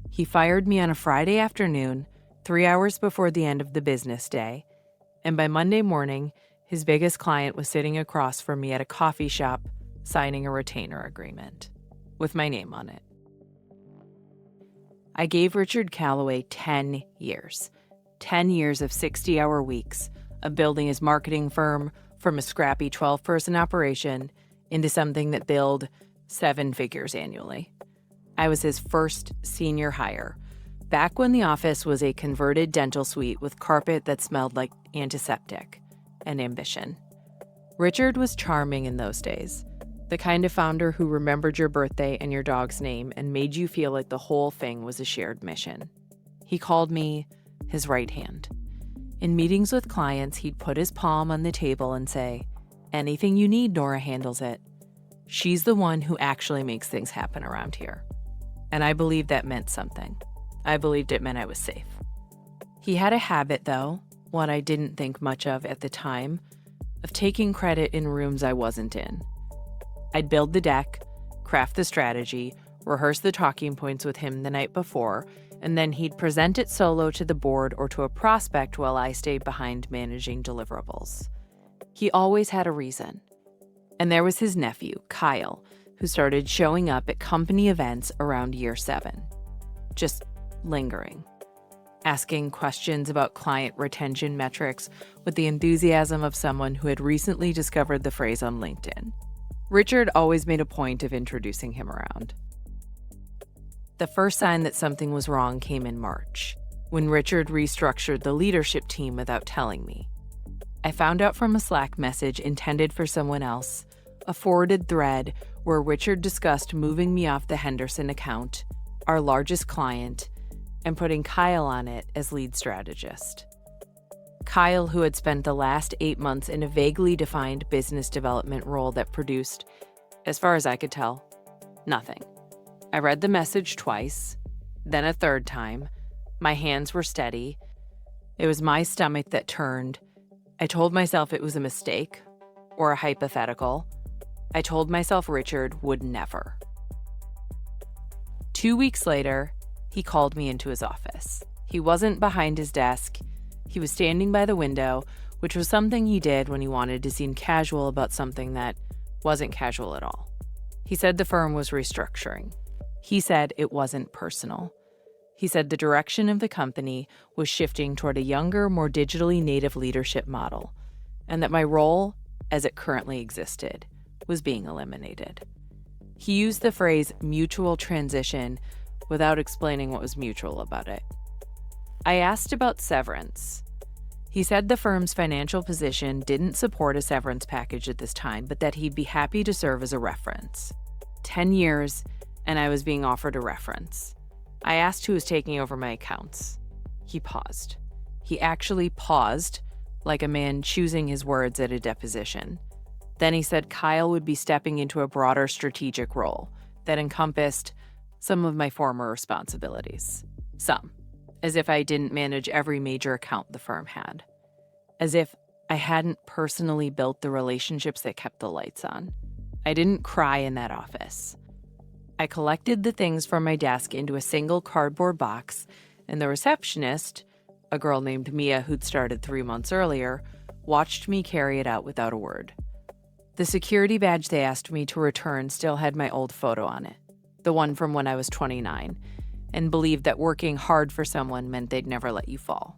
He fired me on a Friday afternoon, 3 hours before the end of the business day, and by Monday morning, his biggest client was sitting across from me at a coffee shop, signing a retainer agreement with my name on it. I gave Richard Calloway 10 years. 10 years of 60-hour weeks of building his marketing firm from a scrappy 12-person operation into something that billed 7 figures annually. I was his first senior hire, back when the office was a converted dental suite with carpet that smelled like antiseptic and ambition. Richard was charming in those days, the kind of founder who remembered your birthday and your dog's name and made you feel like the whole thing was a shared mission. He called me his right hand. In meetings with clients, he'd put his palm on the table and say, "Anything you need, Nora handles it. She's the one who actually makes things happen around here." And I believed that meant something. I believed it meant I was safe. He had a habit, though, one I didn't think much of at the time, of taking credit in rooms I wasn't in. I'd build the deck, craft the strategy, rehearse the talking points with him the night before, and then he'd present it solo to the board or to a prospect while I stayed behind managing deliverables. He always had a reason. And there was his nephew, Kyle, who started showing up at company events around year 7. Just lingering. Asking questions about client retention metrics with the enthusiasm of someone who had recently discovered the phrase on LinkedIn. Richard always made a point of introducing him around. The first sign that something was wrong came in March, when Richard restructured the leadership team without telling me. I found out from a Slack message intended for someone else, a forwarded thread where Richard discussed moving me off the Henderson account, our largest client, and putting Kyle on it as lead strategist. Kyle, who had spent the last 8 months in a vaguely defined business development role that produced, as far as I could tell, nothing. I read the message twice, then a third time. My hands were steady. It was my stomach that turned. I told myself it was a mistake or a hypothetical. I told myself Richard would never. 2 weeks later, he called me into his office. He wasn't behind his desk. He was standing by the window, which was something he did when he wanted to seem casual about something that wasn't casual at all. He said the firm was restructuring. He said it wasn't personal. He said the direction of the company was shifting toward a younger, more digitally native leadership model, and that my role, as it currently existed, was being eliminated. He used the phrase mutual transition without explaining what was mutual about it. I asked about severance. He said the firm's financial position didn't support a severance package at this time, but that he'd be happy to serve as a reference. 10 years, and I was being offered a reference. I asked who was taking over my accounts. He paused. He actually paused, like a man choosing his words at a deposition. Then he said Kyle would be stepping into a broader strategic role that encompassed some of my former responsibilities. Some. As if I didn't manage every major account the firm had. As if I hadn't personally built the relationships that kept the lights on. I didn't cry in that office. I collected the things from my desk into a single cardboard box, and the receptionist, a girl named Mia who'd started 3 months earlier, watched me carry it out without a word. The security badge they asked me to return still had my old photo on it, the one from when I was 29, and believed that working hard for someone meant they'd never let you fall.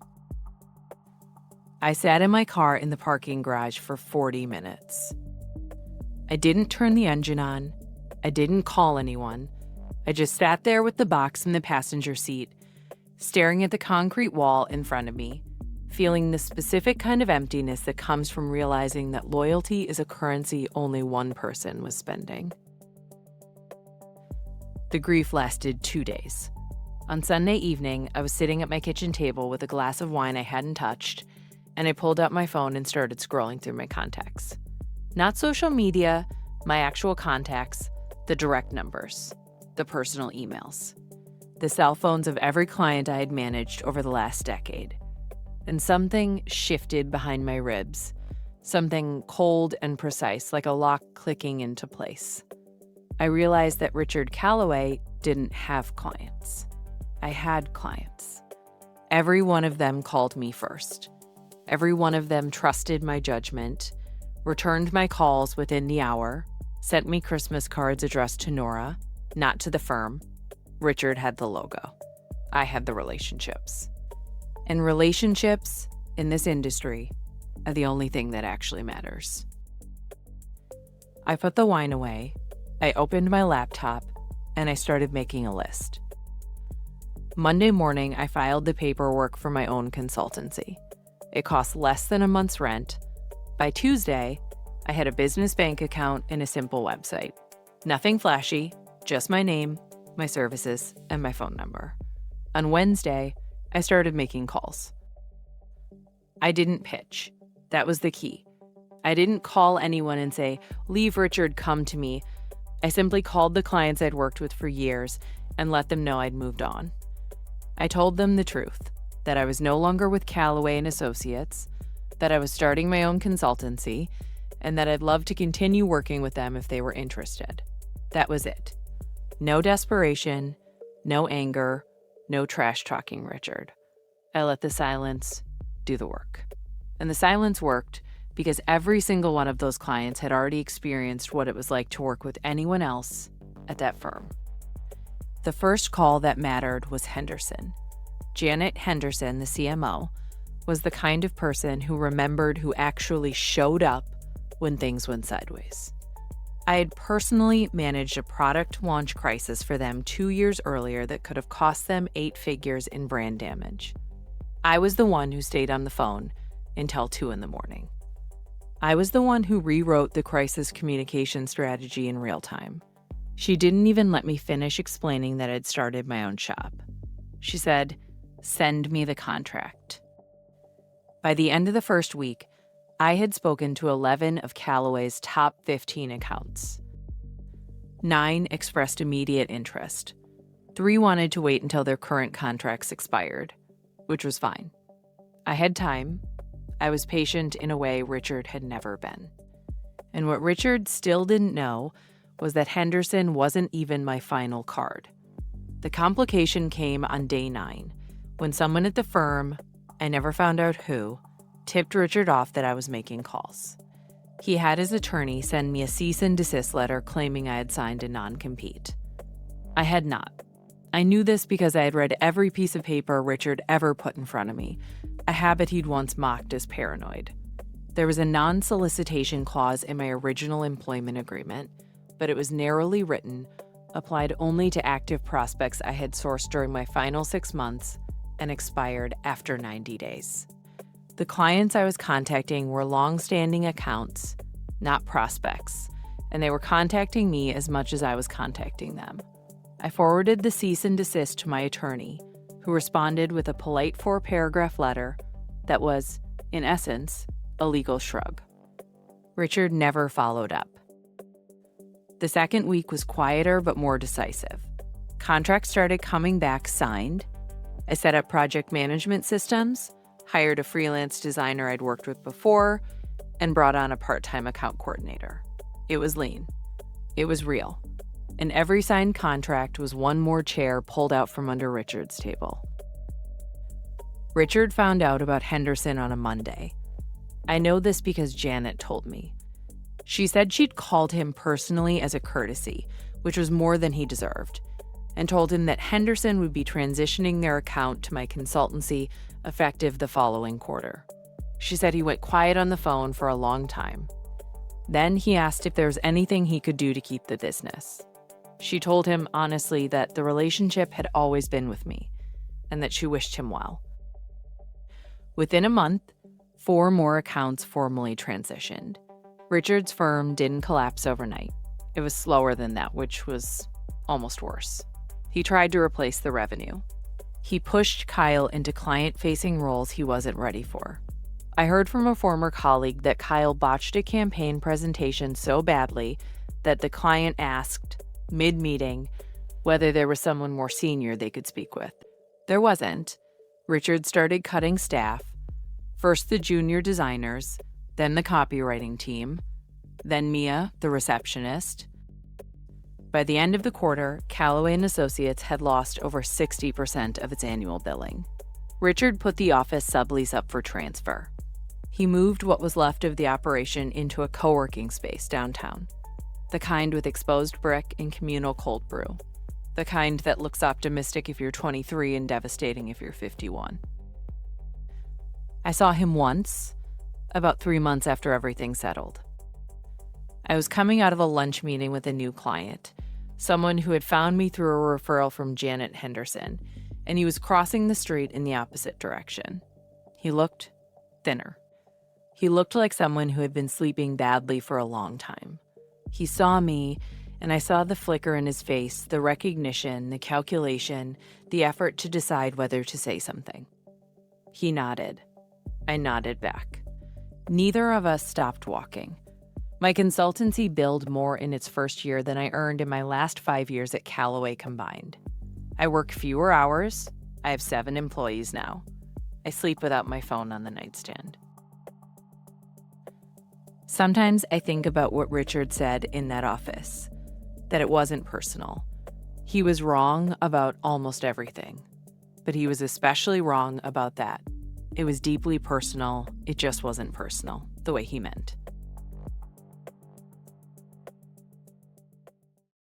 I sat in my car in the parking garage for 40 minutes. I didn't turn the engine on. I didn't call anyone. I just sat there with the box in the passenger seat, staring at the concrete wall in front of me, feeling the specific kind of emptiness that comes from realizing that loyalty is a currency only one person was spending. The grief lasted 2 days. On Sunday evening, I was sitting at my kitchen table with a glass of wine I hadn't touched, and I pulled out my phone and started scrolling through my contacts. Not social media, my actual contacts, the direct numbers, the personal emails, the cell phones of every client I had managed over the last decade. And something shifted behind my ribs, something cold and precise, like a lock clicking into place. I realized that Richard Calloway didn't have clients. I had clients. Every one of them called me first. Every one of them trusted my judgment, returned my calls within the hour, sent me Christmas cards addressed to Nora, not to the firm. Richard had the logo. I had the relationships. And relationships in this industry are the only thing that actually matters. I put the wine away, I opened my laptop, and I started making a list. Monday morning, I filed the paperwork for my own consultancy. It cost less than a month's rent. By Tuesday, I had a business bank account and a simple website. Nothing flashy, just my name, my services, and my phone number. On Wednesday, I started making calls. I didn't pitch. That was the key. I didn't call anyone and say, "Leave Richard, come to me." I simply called the clients I'd worked with for years and let them know I'd moved on. I told them the truth, that I was no longer with Callaway and Associates, that I was starting my own consultancy, and that I'd love to continue working with them if they were interested. That was it. No desperation, no anger, no trash talking Richard. I let the silence do the work. And the silence worked because every single one of those clients had already experienced what it was like to work with anyone else at that firm. The first call that mattered was Henderson. Janet Henderson, the CMO, was the kind of person who remembered who actually showed up when things went sideways. I had personally managed a product launch crisis for them 2 years earlier that could have cost them 8 figures in brand damage. I was the one who stayed on the phone until 2 a.m. I was the one who rewrote the crisis communication strategy in real time. She didn't even let me finish explaining that I'd started my own shop. She said, "Send me the contract." By the end of the first week, I had spoken to 11 of Callaway's top 15 accounts. 9 expressed immediate interest. 3 wanted to wait until their current contracts expired, which was fine. I had time. I was patient in a way Richard had never been. And what Richard still didn't know was that Henderson wasn't even my final card. The complication came on day 9, when someone at the firm, I never found out who, tipped Richard off that I was making calls. He had his attorney send me a cease and desist letter claiming I had signed a non-compete. I had not. I knew this because I had read every piece of paper Richard ever put in front of me, a habit he'd once mocked as paranoid. There was a non-solicitation clause in my original employment agreement, but it was narrowly written, applied only to active prospects I had sourced during my final 6 months, and expired after 90 days. The clients I was contacting were long-standing accounts, not prospects, and they were contacting me as much as I was contacting them. I forwarded the cease and desist to my attorney, who responded with a polite 4-paragraph letter that was, in essence, a legal shrug. Richard never followed up. The second week was quieter but more decisive. Contracts started coming back signed. I set up project management systems, hired a freelance designer I'd worked with before, and brought on a part-time account coordinator. It was lean. It was real. And every signed contract was one more chair pulled out from under Richard's table. Richard found out about Henderson on a Monday. I know this because Janet told me. She said she'd called him personally as a courtesy, which was more than he deserved, and told him that Henderson would be transitioning their account to my consultancy effective the following quarter. She said he went quiet on the phone for a long time. Then he asked if there was anything he could do to keep the business. She told him honestly that the relationship had always been with me, and that she wished him well. Within a month, 4 more accounts formally transitioned. Richard's firm didn't collapse overnight. It was slower than that, which was almost worse. He tried to replace the revenue. He pushed Kyle into client-facing roles he wasn't ready for. I heard from a former colleague that Kyle botched a campaign presentation so badly that the client asked, mid-meeting, whether there was someone more senior they could speak with. There wasn't. Richard started cutting staff, first the junior designers, then the copywriting team, then Mia, the receptionist. By the end of the quarter, Callaway & Associates had lost over 60% of its annual billing. Richard put the office sublease up for transfer. He moved what was left of the operation into a co-working space downtown, the kind with exposed brick and communal cold brew, the kind that looks optimistic if you're 23 and devastating if you're 51. I saw him once, about 3 months after everything settled. I was coming out of a lunch meeting with a new client, someone who had found me through a referral from Janet Henderson, and he was crossing the street in the opposite direction. He looked thinner. He looked like someone who had been sleeping badly for a long time. He saw me, and I saw the flicker in his face, the recognition, the calculation, the effort to decide whether to say something. He nodded. I nodded back. Neither of us stopped walking. My consultancy billed more in its first year than I earned in my last 5 years at Callaway combined. I work fewer hours. I have 7 employees now. I sleep without my phone on the nightstand. Sometimes I think about what Richard said in that office, that it wasn't personal. He was wrong about almost everything, but he was especially wrong about that. It was deeply personal. It just wasn't personal, the way he meant.